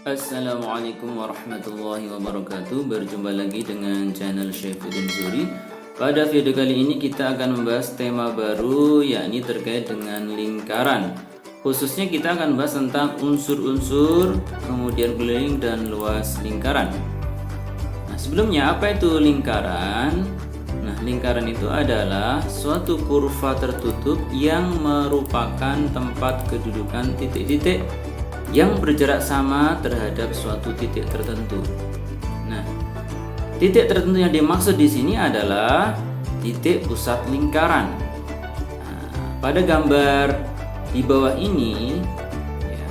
Assalamualaikum warahmatullahi wabarakatuh. Berjumpa lagi dengan channel Syaifuddin Zuri. Pada video kali ini kita akan membahas tema baru, yakni terkait dengan lingkaran. Khususnya kita akan membahas tentang unsur-unsur, kemudian keliling dan luas lingkaran. Nah, sebelumnya apa itu lingkaran? Nah, lingkaran itu adalah suatu kurva tertutup yang merupakan tempat kedudukan titik-titik yang berjarak sama terhadap suatu titik tertentu. Nah, titik tertentu yang dimaksud di sini adalah titik pusat lingkaran. Nah, pada gambar di bawah ini, ya,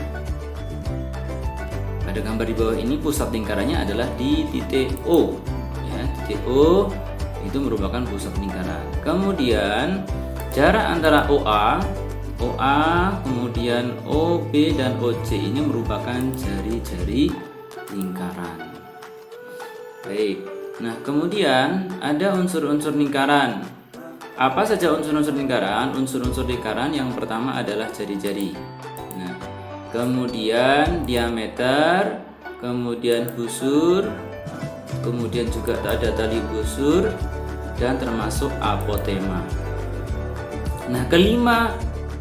pada gambar di bawah ini pusat lingkarannya adalah di titik O. Ya, titik O itu merupakan pusat lingkaran. Kemudian jarak antara OA, kemudian OB dan OC ini merupakan jari-jari lingkaran. Baik, nah kemudian ada unsur-unsur lingkaran. Apa saja unsur-unsur lingkaran? Unsur-unsur lingkaran yang pertama adalah jari-jari. Nah, kemudian diameter, kemudian busur, kemudian juga ada tali busur, dan termasuk apotema. Nah, kelima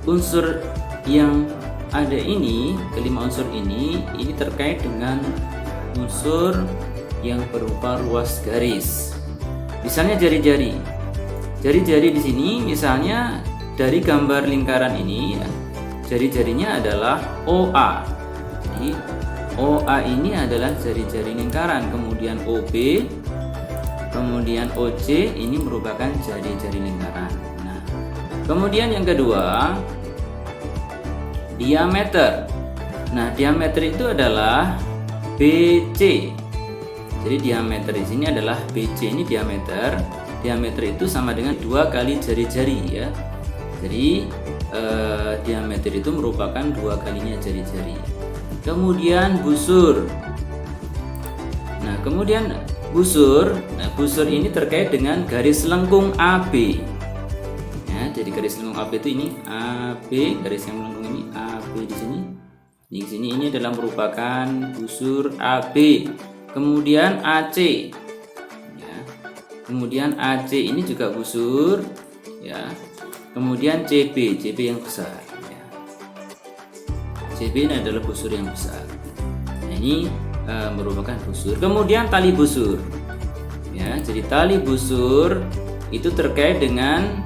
unsur yang ada ini, kelima unsur ini terkait dengan unsur yang berupa ruas garis. Misalnya jari-jari. Jari-jari di sini misalnya dari gambar lingkaran ini, ya, jari-jarinya adalah OA. Jadi OA ini adalah jari-jari lingkaran, kemudian OB, kemudian OC ini merupakan jari-jari lingkaran. Kemudian yang kedua, diameter. Nah, diameter itu adalah BC. Jadi diameter di sini adalah BC, ini diameter. Diameter itu sama dengan 2 kali jari-jari, ya. Jadi diameter itu merupakan 2 kalinya jari-jari. Kemudian busur. Nah, kemudian busur. Nah, busur ini terkait dengan garis lengkung AB. Jadi garis lengkung AB itu ini AB, garis yang melengkung ini AB di sini. Di sini ini adalah merupakan busur AB. Kemudian AC. Ya. Kemudian AC ini juga busur, ya. Kemudian CB yang besar, ya. CB ini adalah busur yang besar. Nah, ini merupakan busur. Kemudian tali busur. Ya, jadi tali busur itu terkait dengan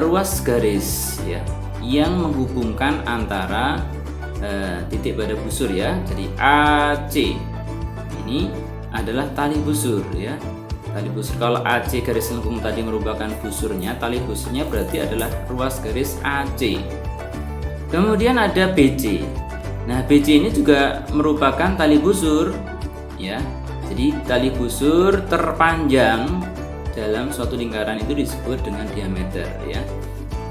ruas garis, ya, yang menghubungkan antara titik pada busur, ya. Jadi AC ini adalah tali busur, ya. Tali busur. Kalau AC garis lengkung tadi merupakan busurnya, tali busurnya berarti adalah ruas garis AC. Kemudian ada BC. Nah, BC ini juga merupakan tali busur, ya. Jadi tali busur terpanjang dalam suatu lingkaran itu disebut dengan diameter, ya.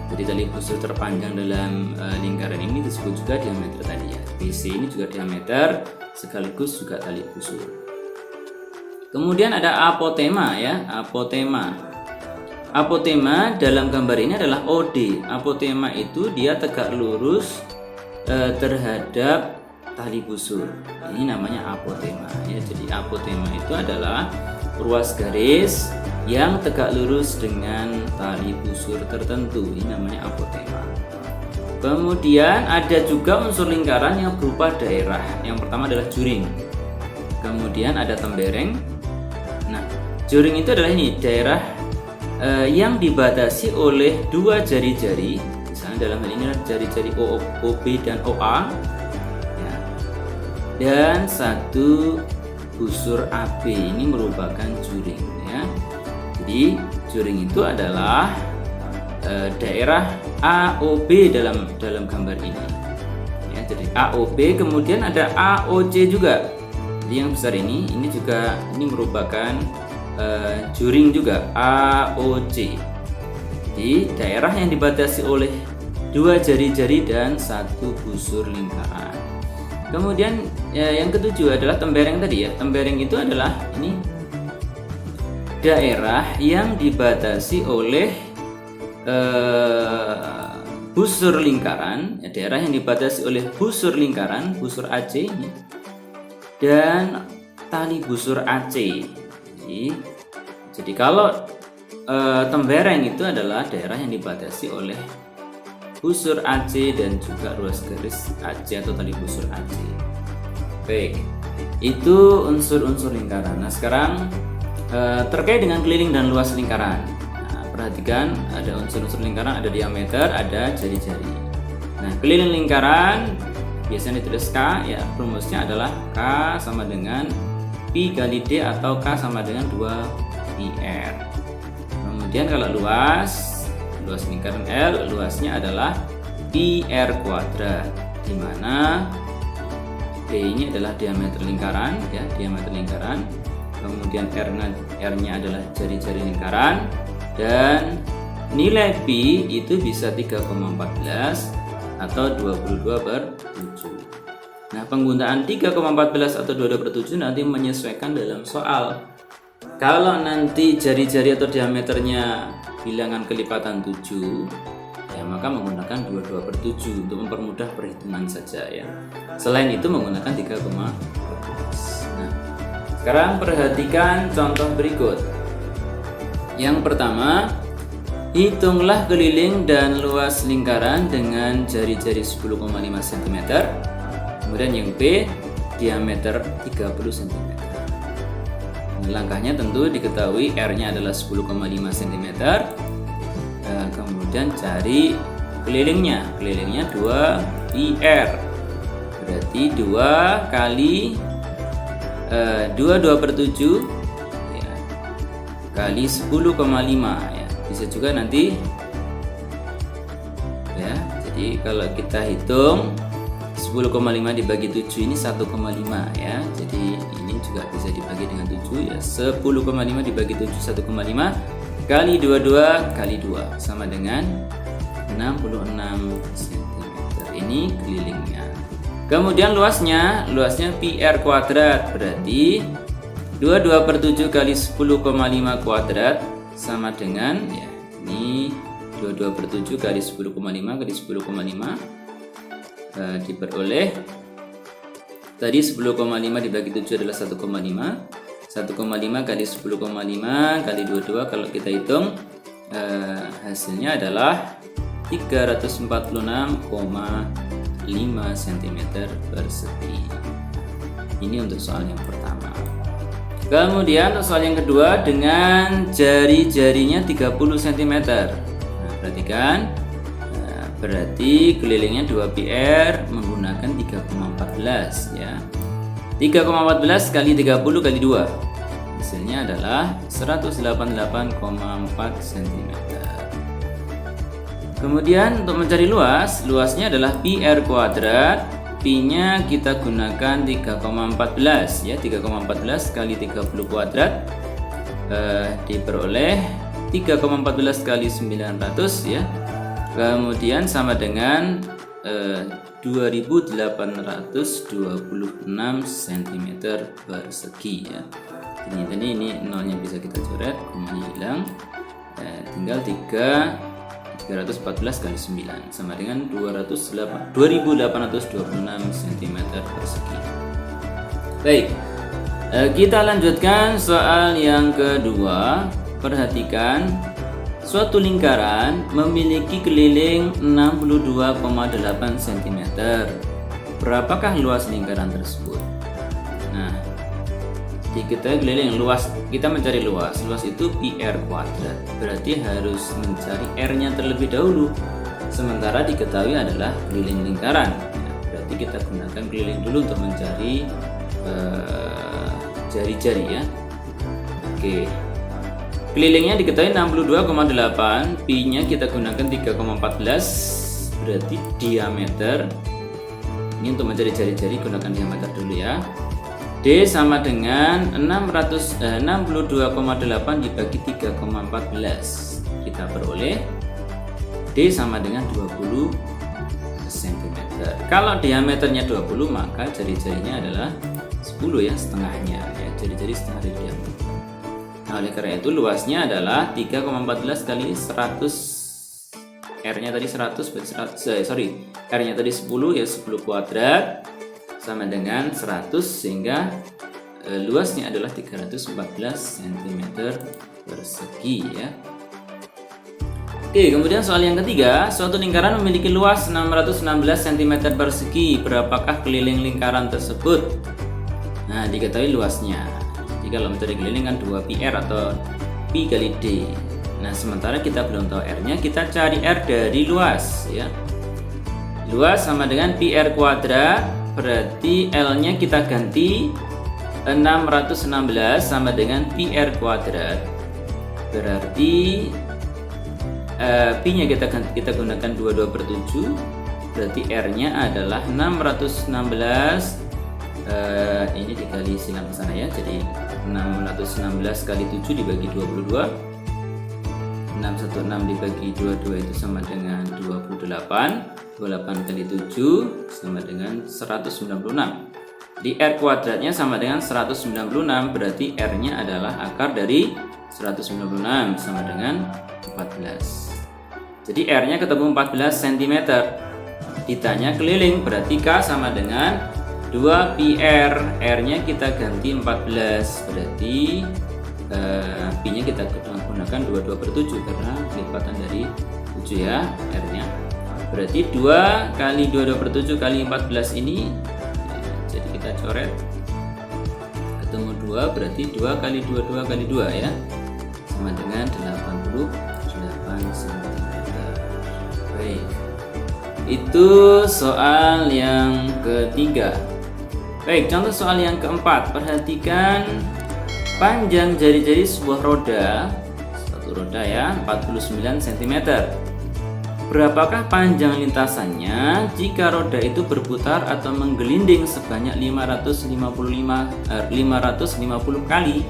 Jadi tali busur terpanjang dalam lingkaran ini disebut juga diameter tadi, ya. BC ini juga diameter sekaligus juga tali busur. Kemudian ada apotema, ya. Apotema dalam gambar ini adalah OD. Apotema itu dia tegak lurus terhadap tali busur. Ini namanya apotema, ya. Jadi apotema itu adalah ruas garis yang tegak lurus dengan tali busur tertentu. Ini namanya apotema. Kemudian ada juga unsur lingkaran yang berupa daerah. Yang pertama adalah juring. Kemudian ada tembereng. Nah, juring itu adalah ini daerah yang dibatasi oleh 2 jari-jari. Misalnya dalam hal ini adalah jari-jari OB dan OA, ya. Dan 1 busur AB ini merupakan juring, ya. Jadi juring itu adalah daerah AOB dalam gambar ini, ya. Jadi AOB, kemudian ada AOC juga. Jadi yang besar ini juga merupakan juring juga, AOC. Jadi daerah yang dibatasi oleh 2 jari-jari dan 1 busur lingkaran. Kemudian yang ketujuh adalah tembereng tadi, ya. Tembereng itu adalah ini daerah yang dibatasi oleh busur lingkaran, daerah yang dibatasi oleh busur lingkaran, busur AC ini dan tali busur AC. Jadi kalau tembereng itu adalah daerah yang dibatasi oleh busur AC dan juga ruas garis AC atau tali busur AC. Baik, itu unsur-unsur lingkaran. Nah sekarang terkait dengan keliling dan luas lingkaran. Nah, perhatikan ada unsur-unsur lingkaran, ada diameter, ada jari-jari. Nah keliling lingkaran biasanya ditulis K, ya rumusnya adalah K sama dengan Pi kali D atau K sama dengan 2πr. Kemudian kalau luas lingkaran L, luasnya adalah πr kuadrat, di mana D ini adalah diameter lingkaran, ya diameter lingkaran. Kemudian R-nya adalah jari-jari lingkaran, dan nilai pi itu bisa 3,14 atau 22/7. Nah, penggunaan 3,14 atau 22/7 nanti menyesuaikan dalam soal. Kalau nanti jari-jari atau diameternya bilangan kelipatan 7, ya maka menggunakan 22/7 untuk mempermudah perhitungan saja ya. Selain itu menggunakan 3,14. Nah, sekarang perhatikan contoh berikut. Yang pertama, hitunglah keliling dan luas lingkaran dengan jari-jari 10,5 cm. Kemudian yang B, diameter 30 cm. Langkahnya tentu diketahui R-nya adalah 10,5 cm. Kemudian cari kelilingnya 2πr, berarti 2 kali 22/7 ya, kali 10,5 ya. Bisa juga nanti ya, jadi kalau kita hitung 10,5 dibagi 7 ini 1,5 ya. Jadi ini juga bisa dibagi dengan 7 ya. 10,5 dibagi 7 1,5 kali 22 kali 2 sama dengan 66 cm. Ini kelilingnya. Kemudian luasnya πr kuadrat, berarti 22/7 kali 10,5 kuadrat sama dengan ya, ini 22/7 kali 10,5 kali 10,5 diperoleh tadi 10,5 dibagi 7 adalah 1,5. 1,5 kali 10,5 kali 22 kalau kita hitung hasilnya adalah 346,5 cm persegi. Ini untuk soal yang pertama. Kemudian soal yang kedua dengan jari-jarinya 30 cm. Nah, perhatikan, berarti kelilingnya 2πr menggunakan 3,14 ya. 3,14 kali 30 kali 2 hasilnya adalah 188,4 cm. Kemudian untuk mencari luasnya adalah πr kuadrat. Pi-nya kita gunakan 3,14 ya. 3,14 kali 30 kuadrat diperoleh 3,14 kali 900 ya. Kemudian sama dengan 2826 cm persegi ya. Ini nolnya bisa kita coret, komanya hilang. Tinggal 314 kali 9 sama dengan 2826 cm persegi. Baik, kita lanjutkan soal yang kedua. Perhatikan, suatu lingkaran memiliki keliling 62,8 cm. Berapakah luas lingkaran tersebut? Nah, kita keliling luas, kita mencari luas itu πr kuadrat, berarti harus mencari r-nya terlebih dahulu, sementara diketahui adalah keliling lingkaran ya, berarti kita gunakan keliling dulu untuk mencari jari-jari ya. Oke, kelilingnya diketahui 62,8, pi-nya kita gunakan 3,14, berarti diameter ini untuk mencari jari-jari gunakan diameter dulu ya. D sama dengan 62,8 dibagi 3,14. Kita peroleh D sama dengan 20 cm. Kalau diameternya 20 maka jari-jarinya adalah 10 ya, setengahnya ya, jari-jari setengah dari diameter. Nah, oleh karena itu luasnya adalah 3,14 kali 100. R-nya tadi 100, R-nya tadi 10 ya, 10 kuadrat sama dengan 100 sehingga luasnya adalah 314 cm persegi ya. Oke, kemudian soal yang ketiga, suatu lingkaran memiliki luas 616 cm persegi. Berapakah keliling lingkaran tersebut? Nah, diketahui luasnya. Jadi kalau mencari keliling kan 2 πr atau pi kali d. Nah, sementara kita belum tahu r-nya, kita cari r dari luas ya. Luas sama dengan πr kuadrat, berarti L-nya kita ganti 616 sama dengan πr kuadrat. Berarti pi-nya kita gunakan 22/7, berarti R-nya adalah 616 ini dikali silang ke sana ya, jadi 616 kali 7 dibagi 22, 616 dibagi 22 itu sama dengan 28, 28 kali 7 sama dengan 196. Di R kuadratnya sama dengan 196, berarti R-nya adalah akar dari 196 sama dengan 14. Jadi R-nya ketemu 14 cm. Ditanya keliling, berarti K sama dengan 2 πr. R-nya kita ganti 14, berarti P-nya kita gunakan 22/7 karena lipatan dari 7 ya R-nya. Berarti 2 kali 22/7 kali 14 ini ya, jadi kita coret ketemu 2, berarti 2 kali 22 kali 2 ya, sama dengan 88 cm. Baik, itu soal yang ketiga. Baik, contoh soal yang keempat. Perhatikan panjang jari-jari sebuah roda, satu roda ya, 49 cm. Berapakah panjang lintasannya jika roda itu berputar atau menggelinding sebanyak 550 kali?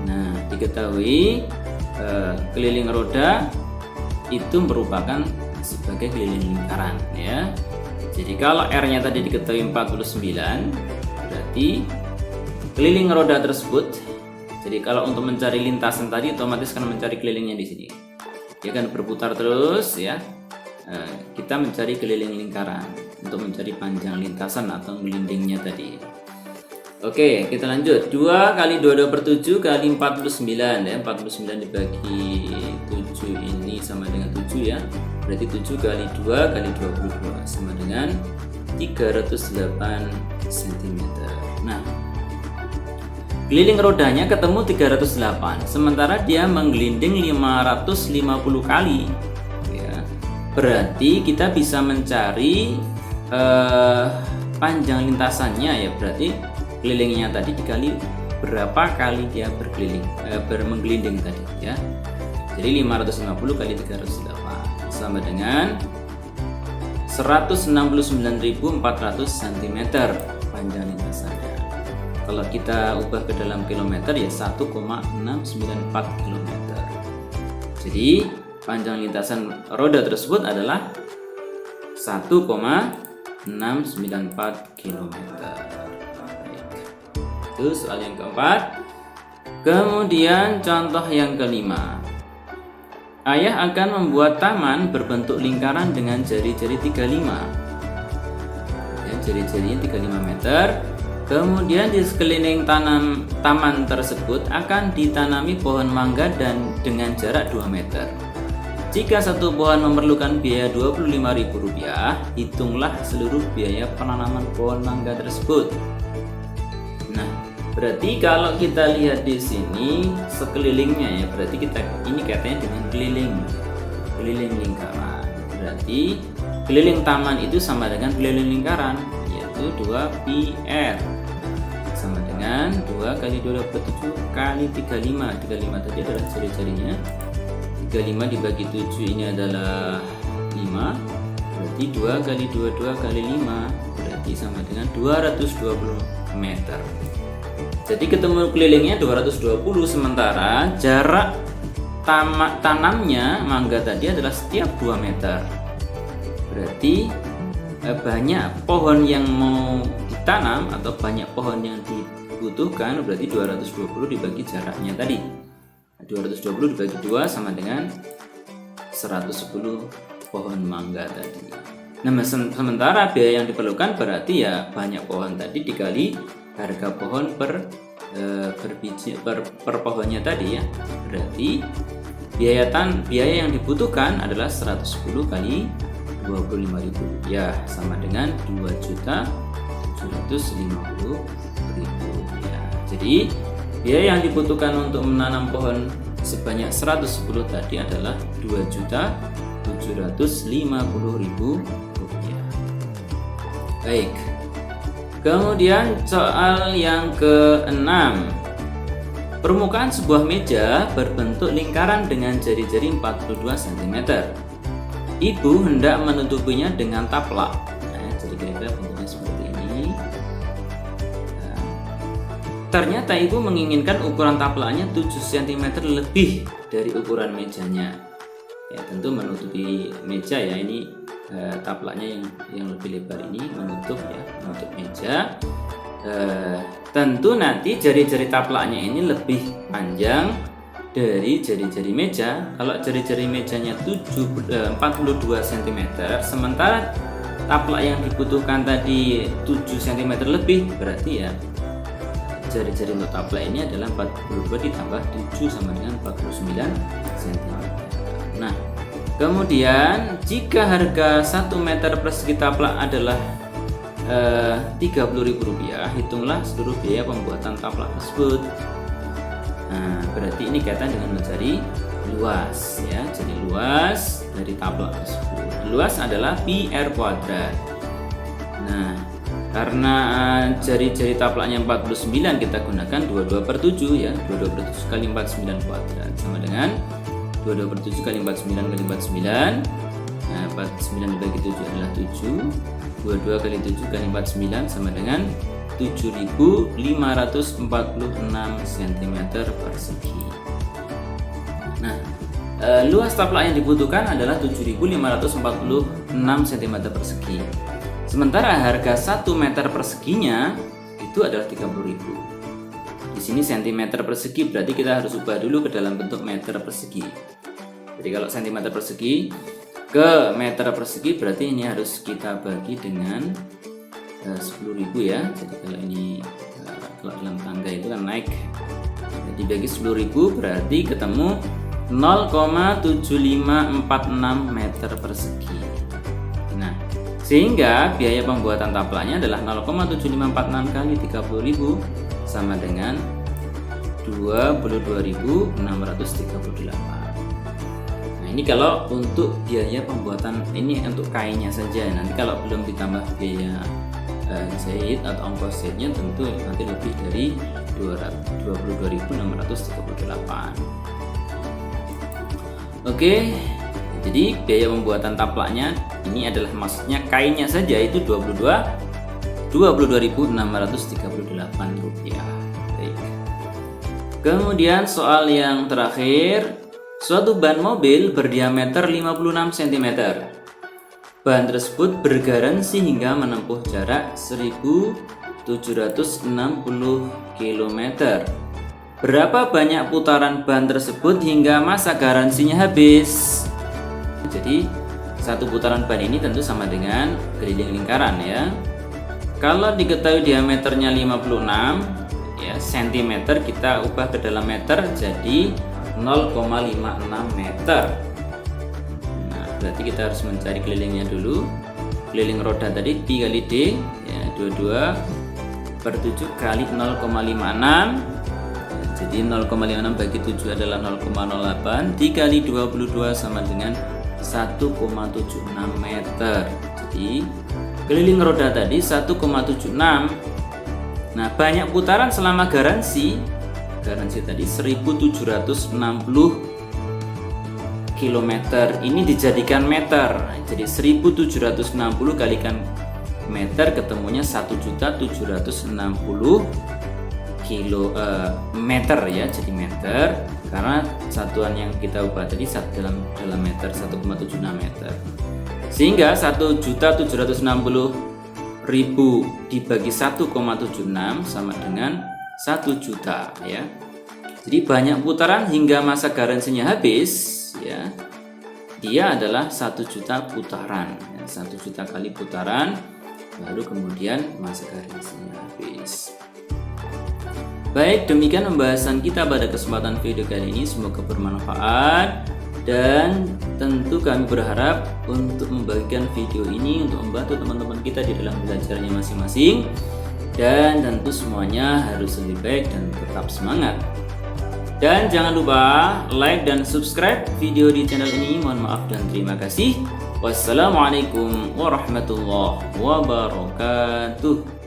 Nah, diketahui keliling roda itu merupakan sebagai keliling lingkaran ya. Jadi kalau R-nya tadi diketahui 49, berarti keliling roda tersebut. Jadi kalau untuk mencari lintasan tadi otomatis kan mencari kelilingnya di sini. Dia kan berputar terus ya. Kita mencari keliling lingkaran untuk mencari panjang lintasan atau gelindingnya tadi. Oke, kita lanjut. 2 kali 22/7 kali 49 ya. 49 dibagi 7 ini sama dengan 7 ya. Berarti 7 kali 2 kali 22 sama dengan 308 cm. Nah, keliling rodanya ketemu 308, sementara dia menggelinding 550 kali ya. Berarti kita bisa mencari panjang lintasannya ya, berarti kelilingnya tadi dikali berapa kali dia menggelinding tadi ya. Jadi 550 kali 308 sama dengan 169.400 cm panjang lintasannya. Kalau kita ubah ke dalam kilometer ya 1,694 km. Jadi panjang lintasan roda tersebut adalah 1,694 km. Itu soal yang keempat. Kemudian contoh yang kelima. Ayah akan membuat taman berbentuk lingkaran dengan jari-jari 35. Ya, jari-jarinya 35 meter. Kemudian di sekeliling taman tersebut akan ditanami pohon mangga dan dengan jarak 2 meter. Jika satu pohon memerlukan biaya Rp25.000, hitunglah seluruh biaya penanaman pohon mangga tersebut. Nah, berarti kalau kita lihat di sini sekelilingnya ya, berarti kita ini katanya dengan keliling lingkaran. Berarti keliling taman itu sama dengan keliling lingkaran, yaitu 2 πr sama dengan 2 kali 27 kali 35. 35 tadi adalah jari-jarinya. 35 dibagi 7 ini adalah 5. Berarti 2 kali 22 kali 5 berarti sama dengan 220 meter. Jadi ketemu kelilingnya 220, sementara jarak tanamnya mangga tadi adalah setiap 2 meter. Berarti banyak pohon yang mau ditanam atau banyak pohon yang dibutuhkan, berarti 220 dibagi jaraknya tadi. 220 dibagi 2 sama dengan 110 pohon mangga tadi. Nah, sementara biaya yang diperlukan berarti ya banyak pohon tadi dikali harga pohon per berbiji per pohonnya tadi ya. Berarti biaya yang dibutuhkan adalah 110 kali 25.000 ya, sama dengan 2.750.000 ya. Jadi biaya yang dibutuhkan untuk menanam pohon sebanyak 110 tadi adalah 2.750.000 rupiah. Baik. Kemudian soal yang ke-6. Permukaan sebuah meja berbentuk lingkaran dengan jari-jari 42 cm. Ibu hendak menutupinya dengan taplak. Nah, jadi kira-kira bentuknya seperti ini. Nah, ternyata ibu menginginkan ukuran taplaknya 7 cm lebih dari ukuran mejanya. Ya, tentu menutupi meja ya, ini taplaknya yang lebih lebar ini menutup meja. Tentu nanti jari-jari taplaknya ini lebih panjang dari jari-jari meja. Kalau jari-jari mejanya 42 cm, sementara taplak yang dibutuhkan tadi 7 cm lebih, berarti ya jari-jari untuk taplak ini adalah 42 ditambah 7 sama dengan 49 cm. Nah, kemudian jika harga 1 meter persegi taplak adalah Rp30.000, hitunglah seluruh biaya pembuatan taplak tersebut. Nah, berarti ini kaitan dengan mencari luas ya. Jadi luas dari taplak tersebut. Luas adalah pi r kuadrat. Nah, karena jari-jari taplaknya 49, kita gunakan 22/7 ya. 22/7 kali 49 kuadrat sama dengan 22/7 kali 49 kali 49. Nah, 49 dibagi 7 adalah 7. 22 kali 7 kali 49 sama dengan 7.546 cm persegi. Nah, luas taplak yang dibutuhkan adalah 7.546 cm persegi. Sementara harga 1 meter perseginya itu adalah 30.000. Di sini cm persegi, berarti kita harus ubah dulu ke dalam bentuk meter persegi. Jadi kalau cm persegi ke meter persegi, berarti ini harus kita bagi dengan 10.000 ya. Jadi kalau ini kalau dalam tangga itu kan naik, jadi bagi 10.000 berarti ketemu 0,7546 meter persegi. Nah, sehingga biaya pembuatan taplaknya adalah 0,7546 kali 30.000 sama dengan 22.638. Ini kalau untuk biaya pembuatan, ini untuk kainnya saja. Nanti kalau belum ditambah biaya jahit atau ongkos jahitnya, tentu nanti lebih dari 22.638. Oke, jadi biaya pembuatan taplaknya ini adalah maksudnya kainnya saja itu 22.638 rupiah. Baik. Kemudian soal yang terakhir. Suatu ban mobil berdiameter 56 cm. Ban tersebut bergaransi hingga menempuh jarak 1.760 km. Berapa banyak putaran ban tersebut hingga masa garansinya habis? Jadi, satu putaran ban ini tentu sama dengan keliling lingkaran ya. Kalau diketahui diameternya 56 ya, cm kita ubah ke dalam meter jadi 0,56 meter. Nah, berarti kita harus mencari kelilingnya dulu. Keliling roda tadi pi kali d ya, 22/7 kali 0,56. Jadi 0,56 bagi 7 adalah 0,08, dikali 22 sama dengan 1,76 meter. Jadi keliling roda tadi 1,76. Nah, banyak putaran selama garansi tadi 1.760 km ini dijadikan meter. Jadi 1.760 kalikan meter ketemunya 1.760 meter ya, jadi meter karena satuan yang kita ubah tadi dalam meter 1,76 meter. Sehingga 1.760.000 dibagi 1,76 sama dengan 1 juta ya. Jadi banyak putaran hingga masa garansinya habis ya. dia adalah 1 juta putaran, 1 juta kali putaran, baru kemudian masa garansinya habis. Baik, demikian pembahasan kita pada kesempatan video kali ini, semoga bermanfaat dan tentu kami berharap untuk membagikan video ini untuk membantu teman-teman kita di dalam belajarnya masing-masing, dan tentu semuanya harus lebih baik dan tetap semangat. Dan jangan lupa like dan subscribe video di channel ini. Mohon maaf dan terima kasih. Wassalamualaikum warahmatullahi wabarakatuh.